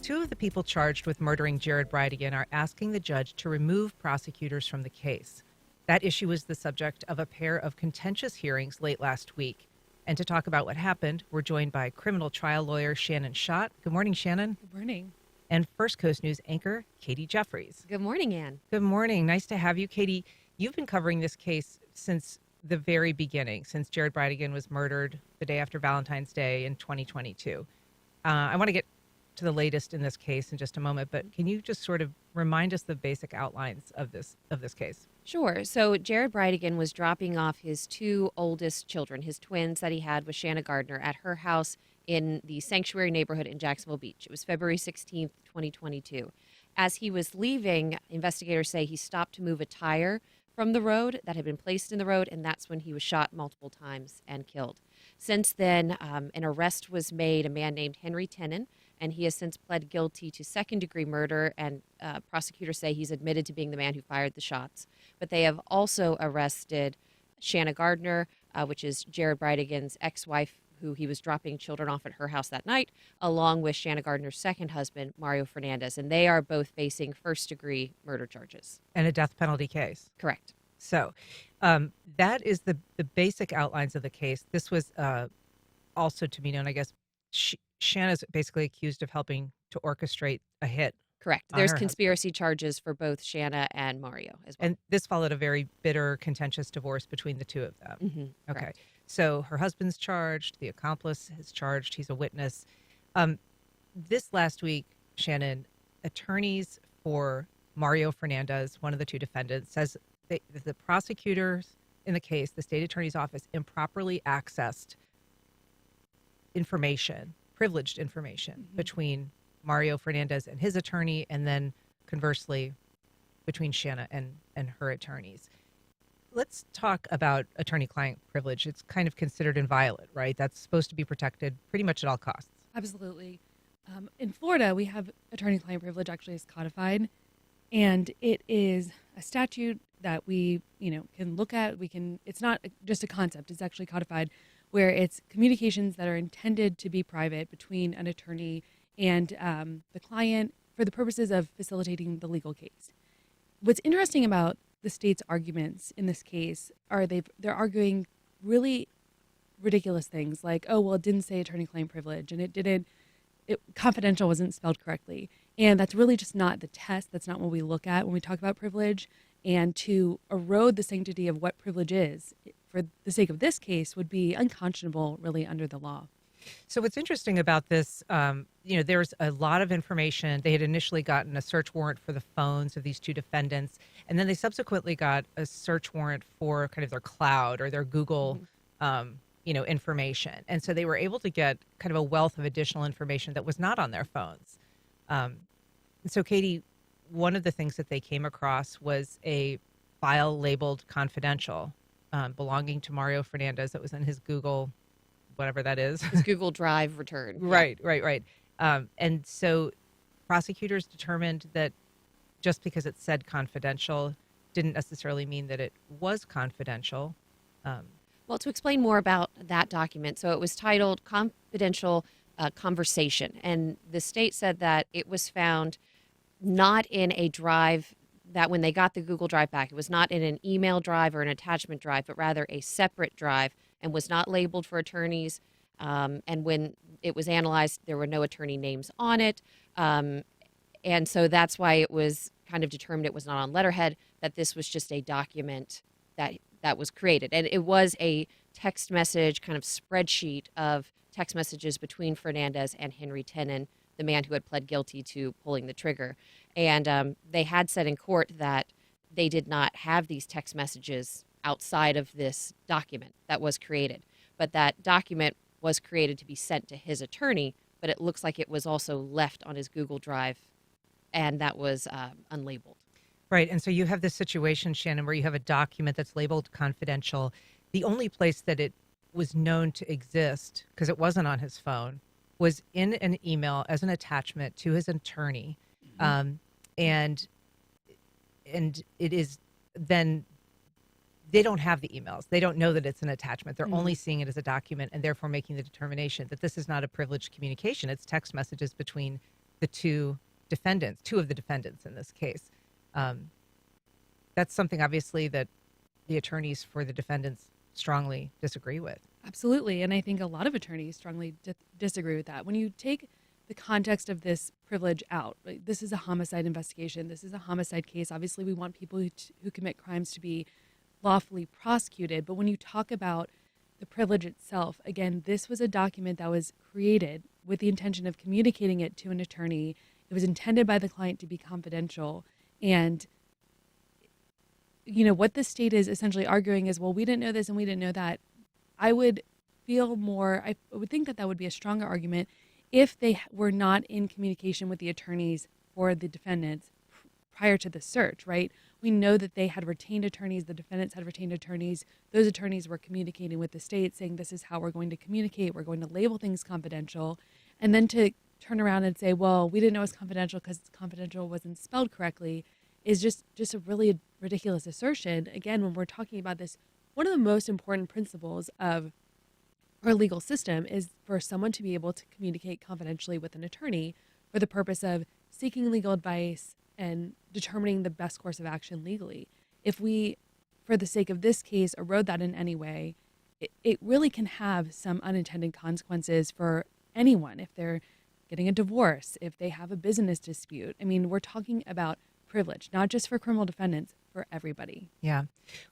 Two of the people charged with murdering Jared Bridegan are asking the judge to remove prosecutors from the case. That issue was the subject of a pair of contentious hearings late last week. And to talk about what happened, we're joined by criminal trial lawyer Shannon Schott. Good morning, Shannon. Good morning. And First Coast News anchor Katie Jeffries. Good morning, Ann. Good morning. Nice to have you, Katie. You've been covering this case since the very beginning, since Jared Bridegan was murdered the day after Valentine's Day in 2022. I want to get to the latest in this case in just a moment, but can you just sort of remind us the basic outlines of this case? Sure. So Jared Bridegan was dropping off his two oldest children, his twins that he had with Shanna Gardner, at her house in the Sanctuary neighborhood in Jacksonville Beach. It was February 16th, 2022. As he was leaving, investigators say he stopped to move a tire from the road that had been placed in the road, and that's when he was shot multiple times and killed. Since then, an arrest was made, a man named Henry Tenen, and he has since pled guilty to second-degree murder, and prosecutors say he's admitted to being the man who fired the shots. But they have also arrested Shanna Gardner, which is Jared Bridegan's ex-wife, who he was dropping children off at her house that night, along with Shanna Gardner's second husband, Mario Fernandez, and they are both facing first-degree murder charges. And a death penalty case. Correct. So that is the basic outlines of the case. This was also to be known, I guess, Shanna's basically accused of helping to orchestrate a hit. Correct. There's conspiracy charges for both Shanna and Mario as well. And this followed a very bitter, contentious divorce between the two of them. Mm-hmm. Okay. Correct. So her husband's charged, the accomplice is charged, he's a witness. This last week, Shannon, attorneys for Mario Fernandez, one of the two defendants, says the prosecutors in the case, the state attorney's office, improperly accessed information, privileged information, between Mario Fernandez and his attorney, and then conversely between Shanna and her attorneys. Let's talk about attorney-client privilege. It's kind of considered inviolate, right? That's supposed to be protected pretty much at all costs. Absolutely. In Florida, we have attorney-client privilege actually is codified, and it is a statute that we, can look at. It's not just a concept. It's actually codified, where it's communications that are intended to be private between an attorney and the client for the purposes of facilitating the legal case. What's interesting about the state's arguments in this case are they're arguing really ridiculous things like, oh, well, it didn't say attorney-client privilege, and confidential wasn't spelled correctly. And that's really just not the test. That's not what we look at when we talk about privilege. And to erode the sanctity of what privilege is for the sake of this case would be unconscionable really under the law. So what's interesting about this, there's a lot of information. They had initially gotten a search warrant for the phones of these two defendants, and then they subsequently got a search warrant for kind of their cloud or their Google, information. And so they were able to get kind of a wealth of additional information that was not on their phones. And so, Katie, one of the things that they came across was a file labeled confidential belonging to Mario Fernandez that was in his Google, whatever that is. His Google Drive return. Right. And so prosecutors determined that just because it said confidential didn't necessarily mean that it was confidential. Well, to explain more about that document, so it was titled Confidential Conversation, and the state said that it was found not in a drive, that when they got the Google Drive back, it was not in an email drive or an attachment drive, but rather a separate drive, and was not labeled for attorneys. And when it was analyzed, there were no attorney names on it. And so that's why it was kind of determined it was not on letterhead, that this was just a document that was created. And it was a text message, kind of spreadsheet of text messages between Fernandez and Henry Tenen, the man who had pled guilty to pulling the trigger. And they had said in court that they did not have these text messages outside of this document that was created. But that document was created to be sent to his attorney, but it looks like it was also left on his Google Drive, and that was unlabeled. Right. And so you have this situation, Shannon, where you have a document that's labeled confidential. The only place that it was known to exist, because it wasn't on his phone, was in an email as an attachment to his attorney. And it is then they don't have the emails. They don't know that it's an attachment. They're only seeing it as a document and therefore making the determination that this is not a privileged communication. It's text messages between the two of the defendants in this case. Um, that's something obviously that the attorneys for the defendants strongly disagree with. Absolutely. And I think a lot of attorneys strongly disagree with that. When you take the context of this privilege out, right, this is a homicide investigation. This is a homicide case. Obviously, we want people who commit crimes to be lawfully prosecuted. But when you talk about the privilege itself, again, this was a document that was created with the intention of communicating it to an attorney. It was intended by the client to be confidential. And what the state is essentially arguing is, well, we didn't know this and we didn't know that. I would think that would be a stronger argument if they were not in communication with the attorneys for the defendants prior to the search, right? We know that they had retained attorneys, the defendants had retained attorneys. Those attorneys were communicating with the state saying, this is how we're going to communicate. We're going to label things confidential. And then to turn around and say, well, we didn't know it was confidential because confidential wasn't spelled correctly is just a really ridiculous assertion. Again, when we're talking about this, one of the most important principles of our legal system is for someone to be able to communicate confidentially with an attorney for the purpose of seeking legal advice and determining the best course of action legally. If we, for the sake of this case, erode that in any way, it really can have some unintended consequences for anyone. If they're getting a divorce, if they have a business dispute. I mean, we're talking about privilege, not just for criminal defendants, for everybody. Yeah.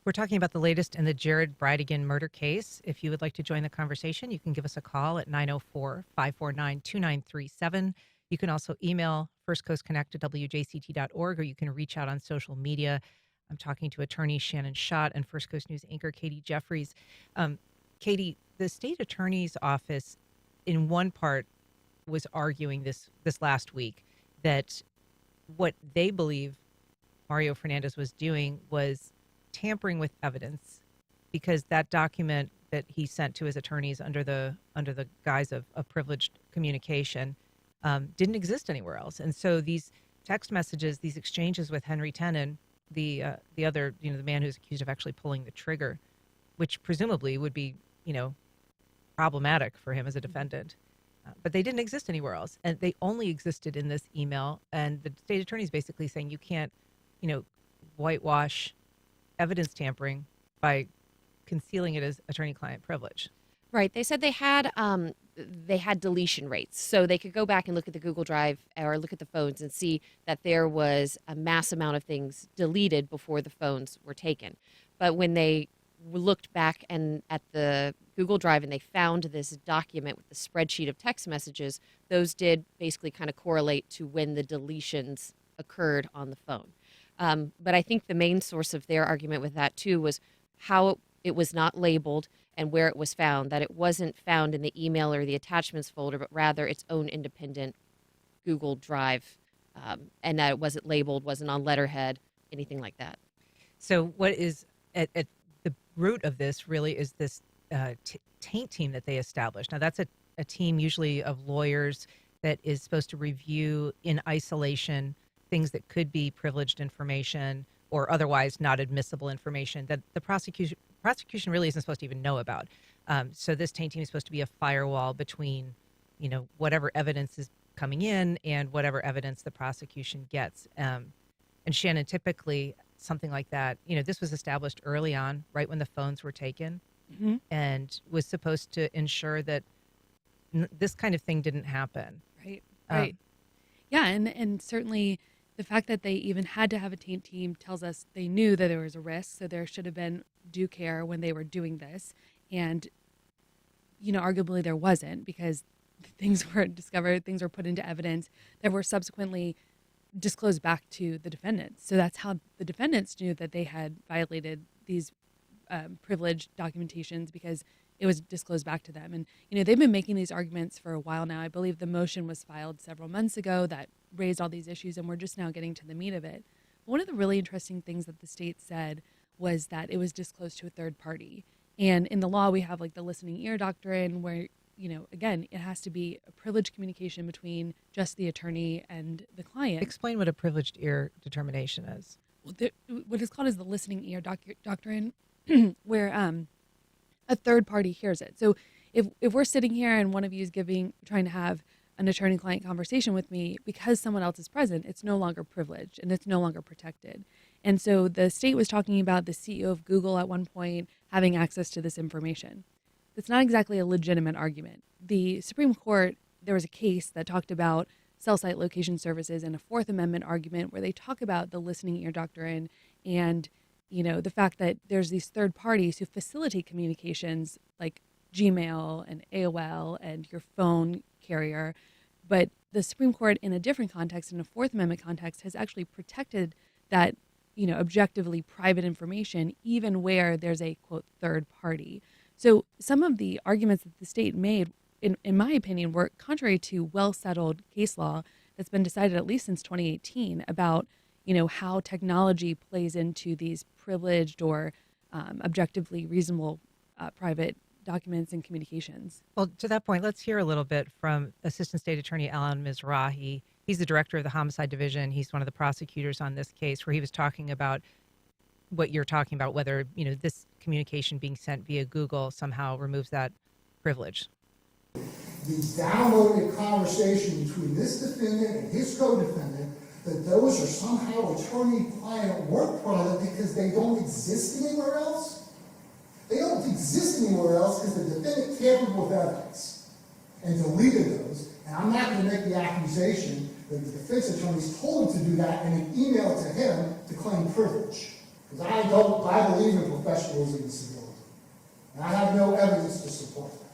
We're talking about the latest in the Jared Bridegan murder case. If you would like to join the conversation, you can give us a call at 904-549-2937. You can also email firstcoastconnect@wjct.org, or you can reach out on social media. I'm talking to attorney Shannon Schott and First Coast News anchor Katie Jeffries. Katie, the state attorney's office in one part was arguing this last week that what they believe Mario Fernandez was doing was tampering with evidence, because that document that he sent to his attorneys under the guise of privileged communication didn't exist anywhere else. And so these text messages, these exchanges with Henry Tenon, the other, the man who's accused of actually pulling the trigger, which presumably would be, problematic for him as a defendant. But they didn't exist anywhere else. And they only existed in this email. And the state attorney is basically saying you can't, whitewash evidence tampering by concealing it as attorney-client privilege. Right. They said they had deletion rates, so they could go back and look at the Google Drive or look at the phones and see that there was a mass amount of things deleted before the phones were taken. But when they looked back and at the Google Drive and they found this document with the spreadsheet of text messages, those did basically kind of correlate to when the deletions occurred on the phone. But I think the main source of their argument with that too was how it was not labeled and where it was found, that it wasn't found in the email or the attachments folder, but rather its own independent Google Drive, and that it wasn't labeled, wasn't on letterhead, anything like that. So what is at the root of this really is this taint team that they established. Now, that's a team usually of lawyers that is supposed to review in isolation things that could be privileged information or otherwise not admissible information that the prosecution really isn't supposed to even know about. So this taint team is supposed to be a firewall between, whatever evidence is coming in and whatever evidence the prosecution gets. And Shannon, typically something like that, this was established early on, right when the phones were taken, Mm-hmm. and was supposed to ensure that this kind of thing didn't happen. Right. Right. Yeah. And certainly the fact that they even had to have a taint team tells us they knew that there was a risk. So there should have been due care when they were doing this. And, arguably there wasn't, because things were discovered, things were put into evidence that were subsequently disclosed back to the defendants. So that's how the defendants knew that they had violated these privileged documentations, because it was disclosed back to them. And, they've been making these arguments for a while now. I believe the motion was filed several months ago that raised all these issues, and we're just now getting to the meat of it. One of the really interesting things that the state said was that it was disclosed to a third party. And in the law, we have like the listening ear doctrine where, again, it has to be a privileged communication between just the attorney and the client. Explain what a privileged ear determination is. Well, what is called is the listening ear doctrine, where a third party hears it. So if we're sitting here and one of you is trying to have an attorney-client conversation with me, because someone else is present, it's no longer privileged and it's no longer protected. And so the state was talking about the CEO of Google at one point having access to this information. That's not exactly a legitimate argument. The Supreme Court, there was a case that talked about cell site location services and a Fourth Amendment argument where they talk about the listening ear doctrine and, the fact that there's these third parties who facilitate communications like Gmail and AOL and your phone carrier. But the Supreme Court, in a different context, in a Fourth Amendment context, has actually protected that, objectively private information, even where there's a, quote, third party. So some of the arguments that the state made, in my opinion, were contrary to well-settled case law that's been decided at least since 2018 about, how technology plays into these privileged or objectively reasonable private documents and communications. Well, to that point, let's hear a little bit from Assistant State Attorney Alan Mizrahi. He's the director of the Homicide Division. He's one of the prosecutors on this case, where he was talking about what you're talking about, whether, this communication being sent via Google somehow removes that privilege. The downloaded conversation between this defendant and his co-defendant, that those are somehow attorney-client work product because they don't exist anywhere else? They don't exist anywhere else because the defendant tampered with evidence and deleted those. And I'm not going to make the accusation that the defense attorneys told him to do that and an email to him to claim privilege. Because I believe in professionalism and civility. And I have no evidence to support that.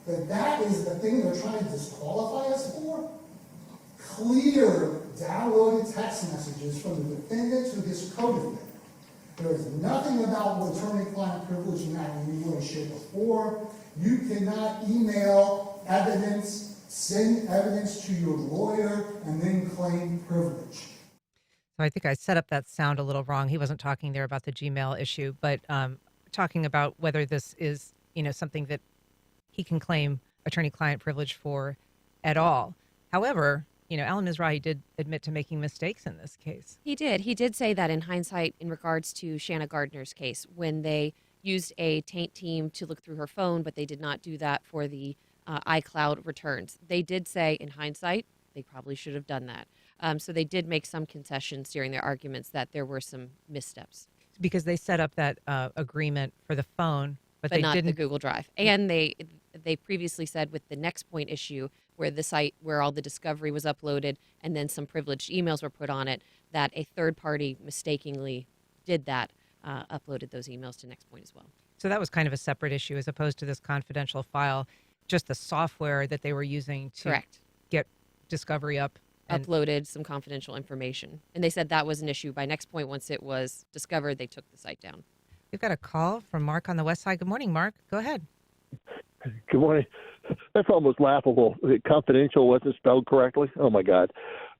But that is the thing they're trying to disqualify us for. Clear downloaded text messages from the defendant to his co-defendant. There is nothing about attorney-client privilege in that in any way, shape, or form. You cannot email evidence, send evidence to your lawyer, and then claim privilege. So I think I set up that sound a little wrong. He wasn't talking there about the Gmail issue, but talking about whether this is, something that he can claim attorney-client privilege for at all. However, Alan Mizrahi did admit to making mistakes in this case. He did. He did say that in hindsight in regards to Shanna Gardner's case, when they used a taint team to look through her phone, but they did not do that for the iCloud returns. They did say in hindsight they probably should have done that. So they did make some concessions during their arguments that there were some missteps. Because they set up that agreement for the phone, but they not didn't. the Google Drive. And they previously said with the Next Point issue, where the site where all the discovery was uploaded and then some privileged emails were put on it, that a third party mistakenly did that, uploaded those emails to Next Point as well. So that was kind of a separate issue as opposed to this confidential file, just the software that they were using to Correct. get discovery up. And Uploaded some confidential information. And they said that was an issue by Next Point. Once it was discovered, they took the site down. we've got a call from Mark on the West Side. Good morning, Mark. Go ahead. Good morning. That's almost laughable. Confidential wasn't spelled correctly. Oh, my God.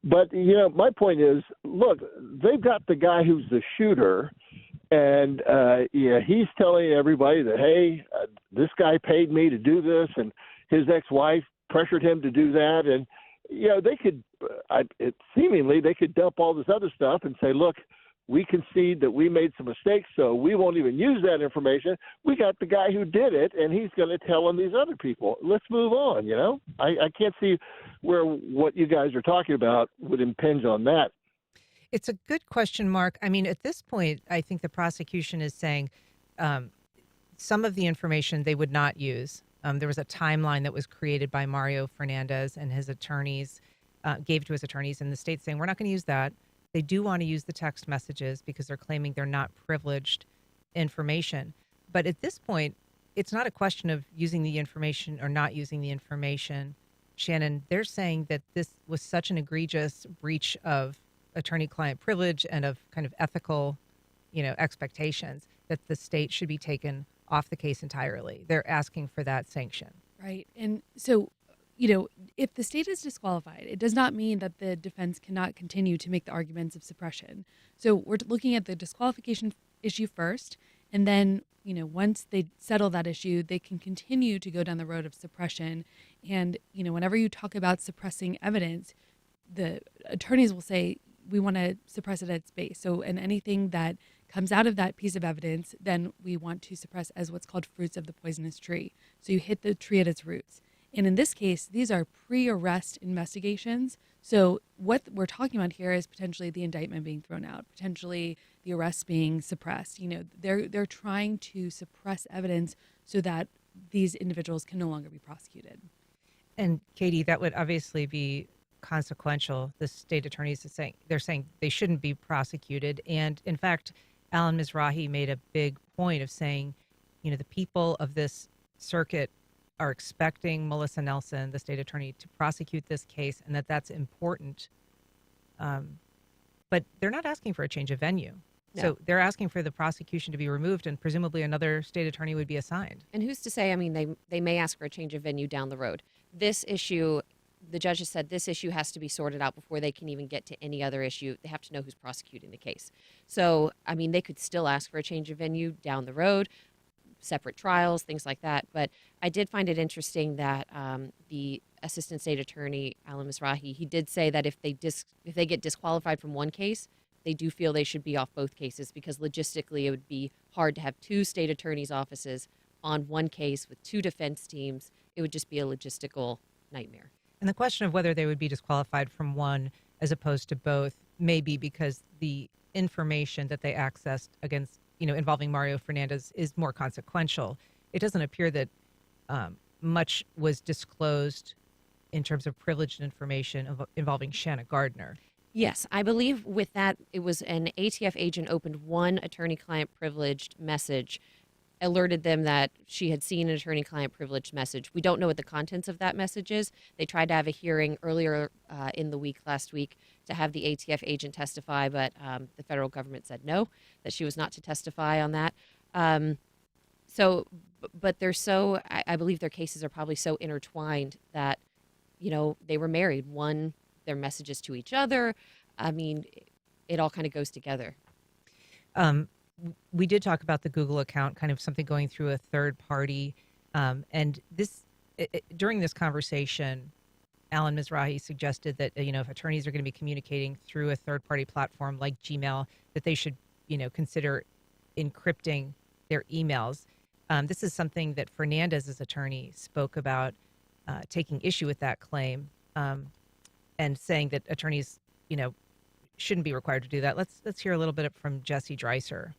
But, my point is, look, they've got the guy who's the shooter, and, he's telling everybody that, hey, this guy paid me to do this, and his ex-wife pressured him to do that. And, they could seemingly they could dump all this other stuff and say, look, we concede that we made some mistakes, so we won't even use that information. We got the guy who did it, and he's going to tell on these other people. Let's move on, I can't see where what you guys are talking about would impinge on that. It's a good question, Mark. I mean, at this point, I think the prosecution is saying some of the information they would not use. There was a timeline that was created by Mario Fernandez and his attorneys, gave to his attorneys, and the state's saying, we're not going to use that. They do want to use the text messages because they're claiming they're not privileged information. But at this point, it's not a question of using the information or not using the information. Shannon, they're saying that this was such an egregious breach of attorney-client privilege and of kind of ethical, expectations that the state should be taken off the case entirely. They're asking for that sanction. Right. And so, if the state is disqualified, it does not mean that the defense cannot continue to make the arguments of suppression. So we're looking at the disqualification issue first, and then, once they settle that issue, they can continue to go down the road of suppression. And, whenever you talk about suppressing evidence, the attorneys will say, we want to suppress it at its base. So, and anything that comes out of that piece of evidence, then we want to suppress as what's called fruits of the poisonous tree. So you hit the tree at its roots. And in this case, these are pre-arrest investigations. So what we're talking about here is potentially the indictment being thrown out, potentially the arrest being suppressed. They're trying to suppress evidence so that these individuals can no longer be prosecuted. And Katie, that would obviously be consequential. The state attorneys they're saying they shouldn't be prosecuted. And in fact, Alan Mizrahi made a big point of saying, the people of this circuit are expecting Melissa Nelson, the state attorney, to prosecute this case, and that's important. But they're not asking for a change of venue. No. So they're asking for the prosecution to be removed, and presumably another state attorney would be assigned. And who's to say? I mean, they may ask for a change of venue down the road. This issue, the judge has said this issue has to be sorted out before they can even get to any other issue. They have to know who's prosecuting the case. So, I mean, they could still ask for a change of venue down the road, separate trials, things like that. But I did find it interesting that the assistant state attorney, Alan Mizrahi, he did say that if they get disqualified from one case, they do feel they should be off both cases because logistically it would be hard to have two state attorneys' offices on one case with two defense teams. It would just be a logistical nightmare. And the question of whether they would be disqualified from one as opposed to both may be because the information that they accessed against, involving Mario Fernandez is more consequential. It doesn't appear that much was disclosed in terms of privileged information involving Shanna Gardner. Yes, I believe with that, it was an ATF agent opened one attorney-client privileged message, alerted them that she had seen an attorney-client privileged message. We don't know what the contents of that message is. They tried to have a hearing earlier in the week, last week, to have the ATF agent testify, but the federal government said no, that she was not to testify on that. But they're so, I believe their cases are probably so intertwined that, they were married. One, their messages to each other. I mean, it all kind of goes together. We did talk about the Google account, kind of something going through a third party. And during this conversation, Alan Mizrahi suggested that, if attorneys are going to be communicating through a third party platform like Gmail, that they should, consider encrypting their emails. This is something that Fernandez's attorney spoke about, taking issue with that claim, and saying that attorneys, shouldn't be required to do that. Let's hear a little bit from Jesse Dreiser.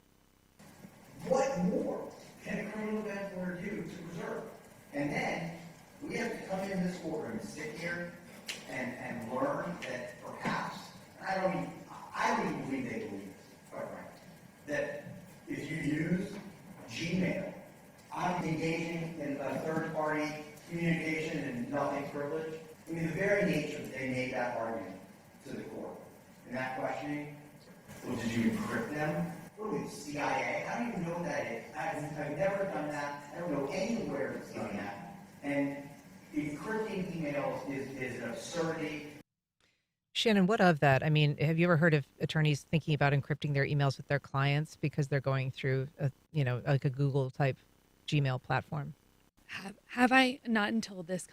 What more can a criminal defense lawyer do to preserve? And then we have to come in this courtroom, sit here, and learn that perhaps, I don't even believe they believe this, quite frankly, that if you use Gmail, I'm engaging in a third-party communication and nothing privileged. I mean, the very nature that they made that argument to the court in that questioning, well, did you encrypt them? What are we, CIA? I don't even know what that is. I've never done that. I don't know anywhere that's done that. And encrypting emails is an absurdity. Shannon, what of that? I mean, have you ever heard of attorneys thinking about encrypting their emails with their clients because they're going through like a Google type Gmail platform? Have I? Not until this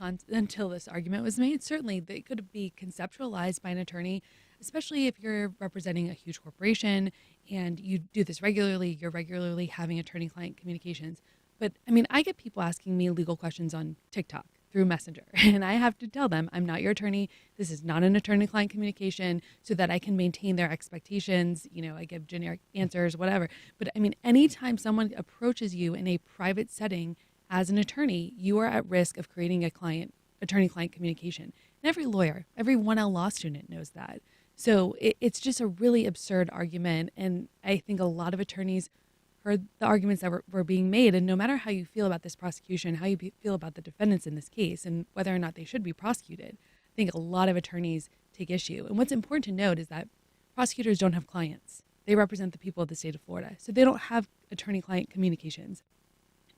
argument was made. Certainly, they could be conceptualized by an attorney, especially if you're representing a huge corporation and you do this regularly. You're regularly having attorney-client communications. But I mean, I get people asking me legal questions on TikTok through Messenger, and I have to tell them, I'm not your attorney. This is not an attorney-client communication, so that I can maintain their expectations. I give generic answers, whatever. But I mean, anytime someone approaches you in a private setting as an attorney, you are at risk of creating a attorney-client communication. And every lawyer, every 1L law student knows that. So it's just a really absurd argument. And I think a lot of attorneys heard the arguments that were being made. And no matter how you feel about this prosecution, how you feel about the defendants in this case, and whether or not they should be prosecuted, I think a lot of attorneys take issue. And what's important to note is that prosecutors don't have clients. They represent the people of the state of Florida. So they don't have attorney-client communications.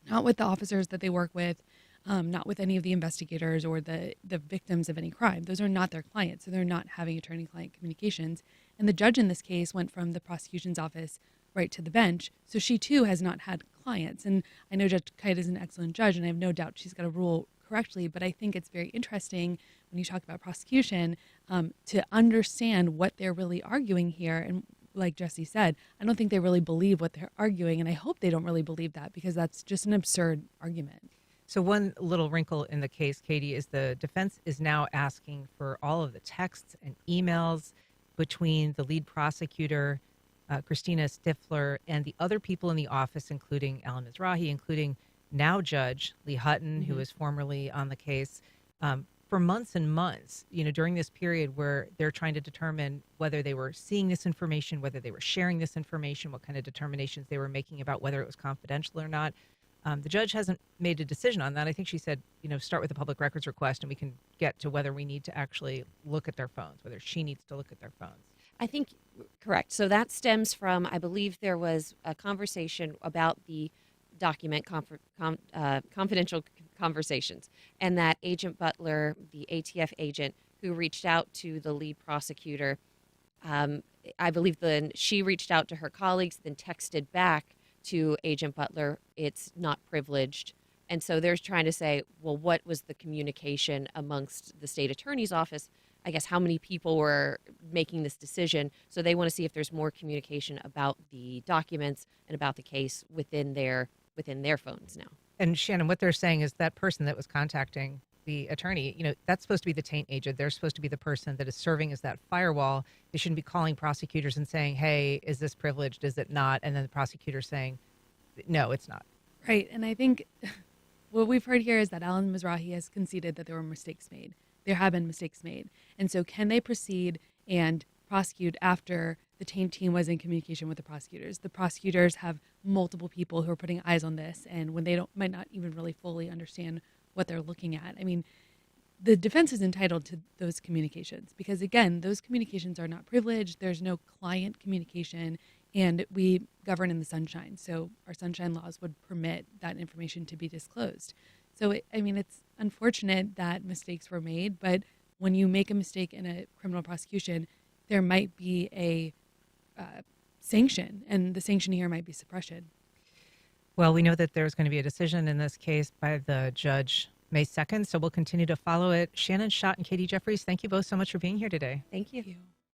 Not with the officers that they work with, not with any of the investigators or the victims of any crime. Those are not their clients, so they're not having attorney-client communications. And the judge in this case went from the prosecution's office right to the bench, so she too has not had clients. And I know Judge Kite is an excellent judge, and I have no doubt she's got to rule correctly, but I think it's very interesting when you talk about prosecution to understand what they're really arguing here. And like Jesse said, I don't think they really believe what they're arguing, and I hope they don't really believe that because that's just an absurd argument. So one little wrinkle in the case, Katie, is the defense is now asking for all of the texts and emails between the lead prosecutor, Christina Stifler, and the other people in the office, including Alan Mizrahi, including now Judge Lee Hutton, who was formerly on the case, for months and months, during this period where they're trying to determine whether they were seeing this information, whether they were sharing this information, what kind of determinations they were making about whether it was confidential or not. The judge hasn't made a decision on that. I think she said, start with a public records request and we can get to whether we need to actually look at their phones, whether she needs to look at their phones. I think correct. So that stems from, I believe there was a conversation about the document confidential conversations, and that Agent Butler, the ATF agent who reached out to the lead prosecutor, I believe then she reached out to her colleagues, then texted back to Agent Butler, it's not privileged. And so they're trying to say, well, what was the communication amongst the state attorney's office? I guess how many people were making this decision. So they want to see if there's more communication about the documents and about the case within their phones now. And Shannon, what they're saying is that person that was contacting the attorney, that's supposed to be the taint agent. They're supposed to be the person that is serving as that firewall. They shouldn't be calling prosecutors and saying, hey, is this privileged? Is it not? And then the prosecutor saying, no, it's not. Right. And I think what we've heard here is that Alan Mizrahi has conceded that there were mistakes made. There have been mistakes made. And so can they proceed and prosecute after the taint team was in communication with the prosecutors? The prosecutors have multiple people who are putting eyes on this, and when they might not even really fully understand what they're looking at. I mean, the defense is entitled to those communications because, again, those communications are not privileged. There's no client communication, and we govern in the sunshine. So our sunshine laws would permit that information to be disclosed. So, it's unfortunate that mistakes were made, but when you make a mistake in a criminal prosecution, there might be a sanction, and the sanction here might be suppression. Well, we know that there's going to be a decision in this case by the judge May 2nd, so we'll continue to follow it. Shannon Schott and Katie Jeffries, thank you both so much for being here today. Thank you. Thank you.